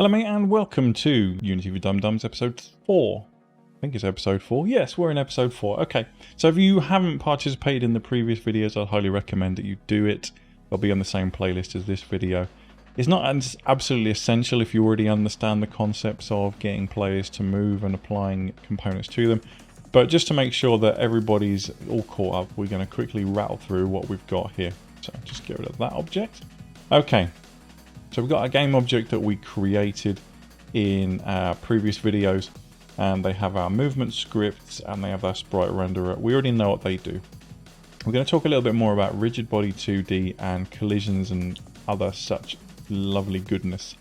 Hello mate and welcome to Unity for Dum Dums episode 4. I think it's episode 4. Yes, we're in episode 4. Okay, so if you haven't participated in the previous videos, I'd highly recommend that you do it. They'll be on the same playlist as this video. It's not absolutely essential if you already understand the concepts of getting players to move and applying components to them. But just to make sure that everybody's all caught up, we're going to quickly rattle through what we've got here. So just get rid of that object. Okay. So we've got a game object that we created in our previous videos, and they have our movement scripts and they have our sprite renderer. We already know what they do. We're going to talk a little bit more about rigid body 2D and collisions and other such lovely goodness.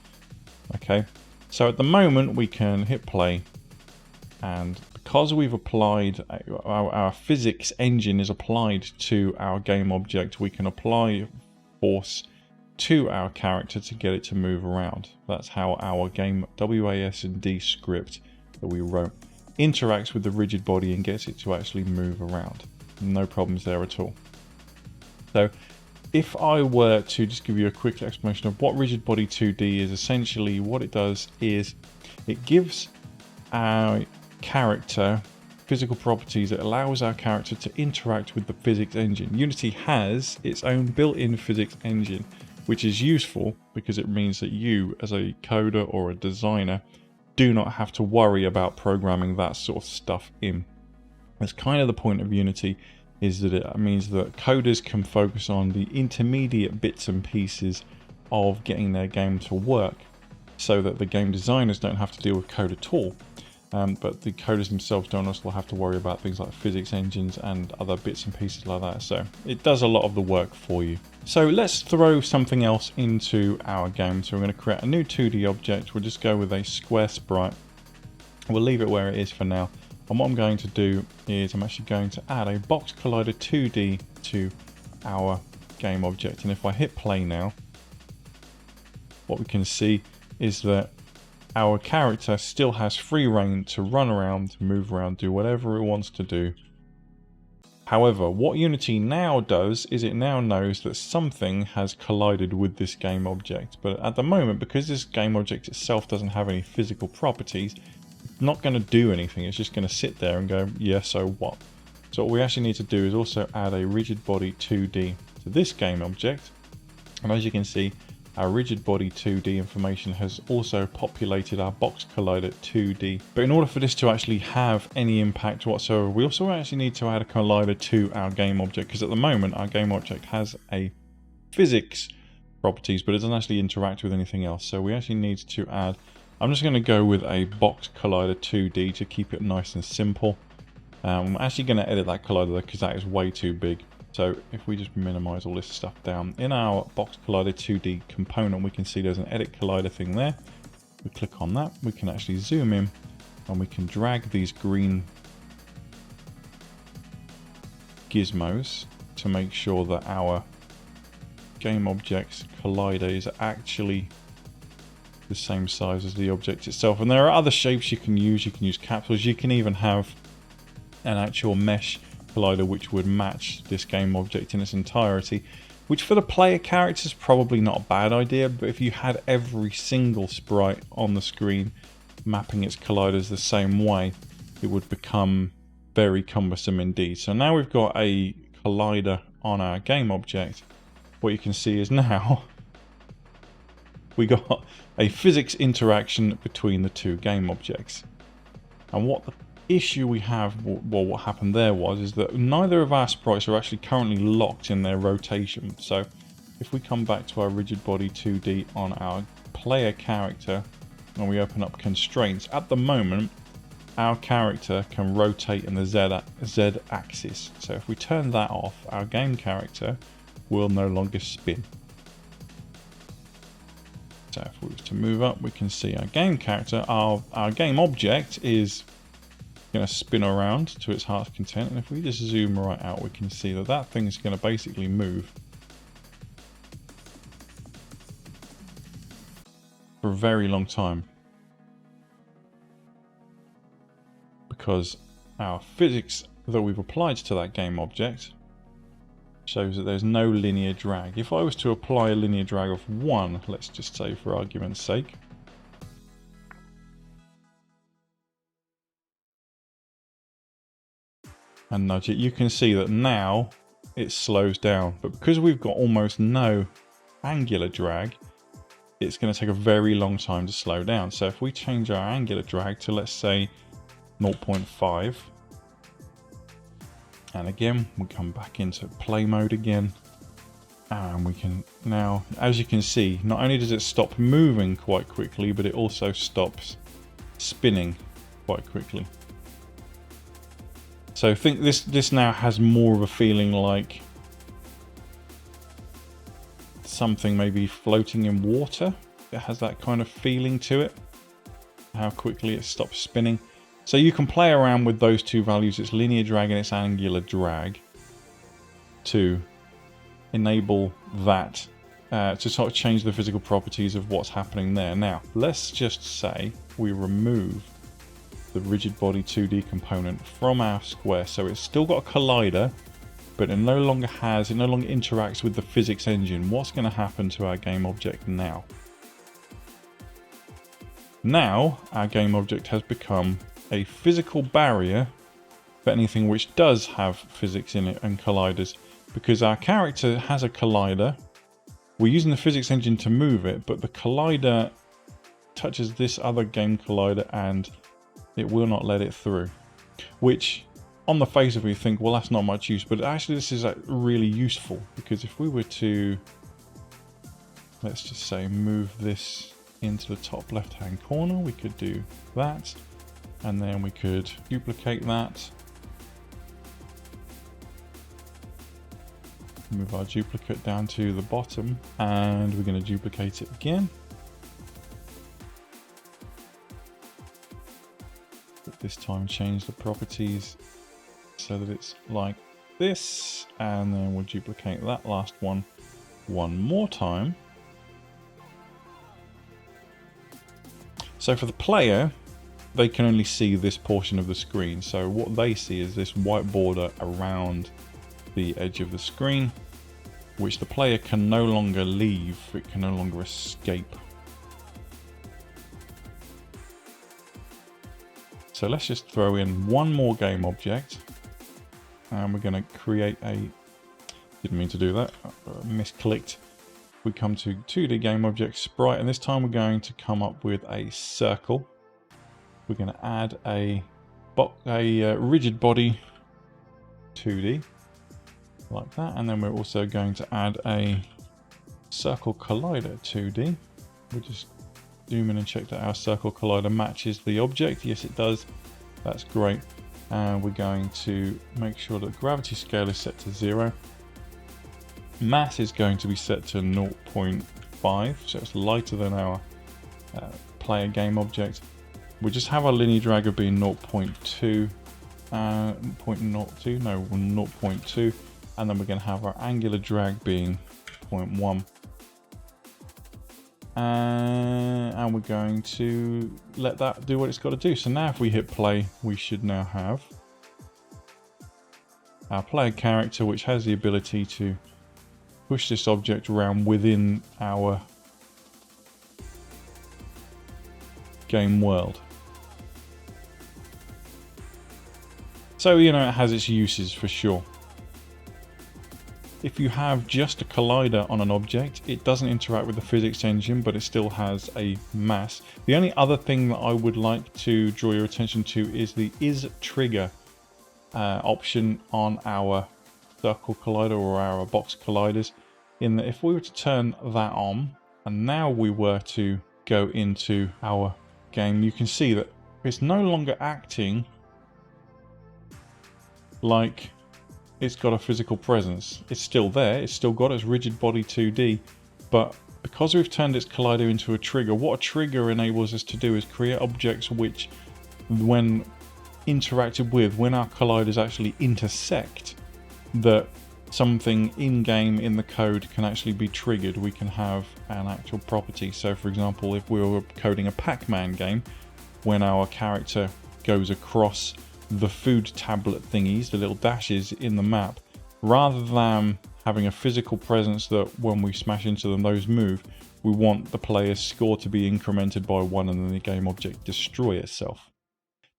Okay, so at the moment we can hit play, and because we've applied our physics engine is applied to our game object, we can apply force to our character to get it to move around. That's how our game WASD script that we wrote interacts with the rigid body and gets it to actually move around. No problems there at all. So if I were to just give you a quick explanation of what rigid body 2D is, essentially what it does is it gives our character physical properties. It allows our character to interact with the physics engine. Unity has its own built-in physics engine, which is useful because it means that you, as a coder or a designer, do not have to worry about programming that sort of stuff in. That's kind of the point of Unity, is that it means that coders can focus on the intermediate bits and pieces of getting their game to work, so that the game designers don't have to deal with code at all. But the coders themselves don't also have to worry about things like physics engines and other bits and pieces like that. So it does a lot of the work for you. So let's throw something else into our game. So we're going to create a new 2D object. We'll just go with a square sprite. We'll leave it where it is for now. And what I'm going to do is I'm actually going to add a box collider 2D to our game object. And if I hit play now, what we can see is that our character still has free reign to run around, move around, do whatever it wants to do. However, what Unity now does is it now knows that something has collided with this game object. But at the moment, because this game object itself doesn't have any physical properties, it's not going to do anything. It's just going to sit there and go, yeah, so what? So what we actually need to do is also add a rigid body 2D to this game object. And as you can see, our rigid body 2D information has also populated our box collider 2D. But in order for this to actually have any impact whatsoever, we also actually need to add a collider to our game object, because at the moment our game object has a physics properties, but it doesn't actually interact with anything else. So we actually need to add, I'm just going to go with a box collider 2D to keep it nice and simple. I'm actually going to edit that collider because that is way too big. So if we just minimize all this stuff down, in our box collider 2D component, we can see there's an edit collider thing there. We click on that, we can actually zoom in and we can drag these green gizmos to make sure that our game object's collider is actually the same size as the object itself. And there are other shapes you can use capsules, you can even have an actual mesh collider which would match this game object in its entirety, which for the player character is probably not a bad idea, but if you had every single sprite on the screen mapping its colliders the same way, it would become very cumbersome indeed. So now we've got a collider on our game object, what you can see is now we got a physics interaction between the two game objects. And what the issue we have, well, what happened there is that neither of our sprites are actually currently locked in their rotation. So if we come back to our rigid body 2D on our player character and we open up constraints, at the moment our character can rotate in the Z axis. So if we turn that off, our game character will no longer spin. So if we were to move up, we can see our game character, our game object is going to spin around to its heart's content, and if we just zoom right out, we can see that that thing is going to basically move for a very long time, because our physics that we've applied to that game object shows that there's no linear drag. If I was to apply a linear drag of 1, let's just say for argument's sake, and nudge it, you can see that now it slows down. But because we've got almost no angular drag, it's going to take a very long time to slow down. So if we change our angular drag to, let's say, 0.5, and again we come back into play mode again, and we can now, as you can see, not only does it stop moving quite quickly, but it also stops spinning quite quickly. So I think this now has more of a feeling like something maybe floating in water. It has that kind of feeling to it, how quickly it stops spinning. So you can play around with those two values, its linear drag and its angular drag, to enable that to sort of change the physical properties of what's happening there. Now, let's just say we remove the rigid body 2D component from our square. So it's still got a collider, but it no longer interacts with the physics engine. What's going to happen to our game object now? Now, our game object has become a physical barrier for anything which does have physics in it and colliders. Because our character has a collider, we're using the physics engine to move it, but the collider touches this other game collider and it will not let it through. Which, on the face of it, you think, well, that's not much use, but actually this is really useful, because if we were to, let's just say, move this into the top left hand corner, we could do that, and then we could duplicate that, move our duplicate down to the bottom, and we're going to duplicate it again. But this time change the properties so that it's like this, and then we'll duplicate that last one more time. So for the player, they can only see this portion of the screen. So what they see is this white border around the edge of the screen, which the player can no longer leave, it can no longer escape. So let's just throw in one more game object, and we're going to create didn't mean to do that, misclicked. We come to 2D game object sprite, and this time we're going to come up with a circle. We're going to add a rigid body 2D, like that, and then we're also going to add a circle collider 2D. We'll just zoom in and check that our circle collider matches the object. Yes, it does. That's great. And we're going to make sure that gravity scale is set to 0. Mass is going to be set to 0.5, so it's lighter than our player game object. We just have our linear drag of being 0.2, 0.2, and then we're going to have our angular drag being 0.1. And we're going to let that do what it's got to do. So now if we hit play, we should now have our player character, which has the ability to push this object around within our game world. So, you know, it has its uses for sure. If you have just a collider on an object, it doesn't interact with the physics engine, but it still has a mass. The only other thing that I would like to draw your attention to is the is trigger option on our circle collider or our box colliders. In that, if we were to turn that on, and now we were to go into our game, you can see that it's no longer acting like it's got a physical presence. It's still there, it's still got its rigid body 2D, but because we've turned its collider into a trigger, what a trigger enables us to do is create objects which, when interacted with, when our colliders actually intersect, that something in-game in the code can actually be triggered. We can have an actual property. So for example, if we were coding a Pac-Man game, when our character goes across the food tablet thingies, the little dashes in the map, rather than having a physical presence that when we smash into them those move, we want the player's score to be incremented by 1 and then the game object destroy itself.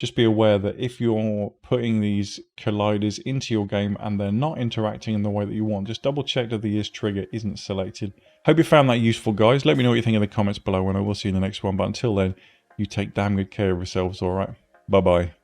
just be aware that if you're putting these colliders into your game and they're not interacting in the way that you want, just double check that the is trigger isn't selected. Hope you found that useful, guys. Let me know what you think in the comments below, and I will see you in the next one. But until then, you take damn good care of yourselves, alright? Bye-bye.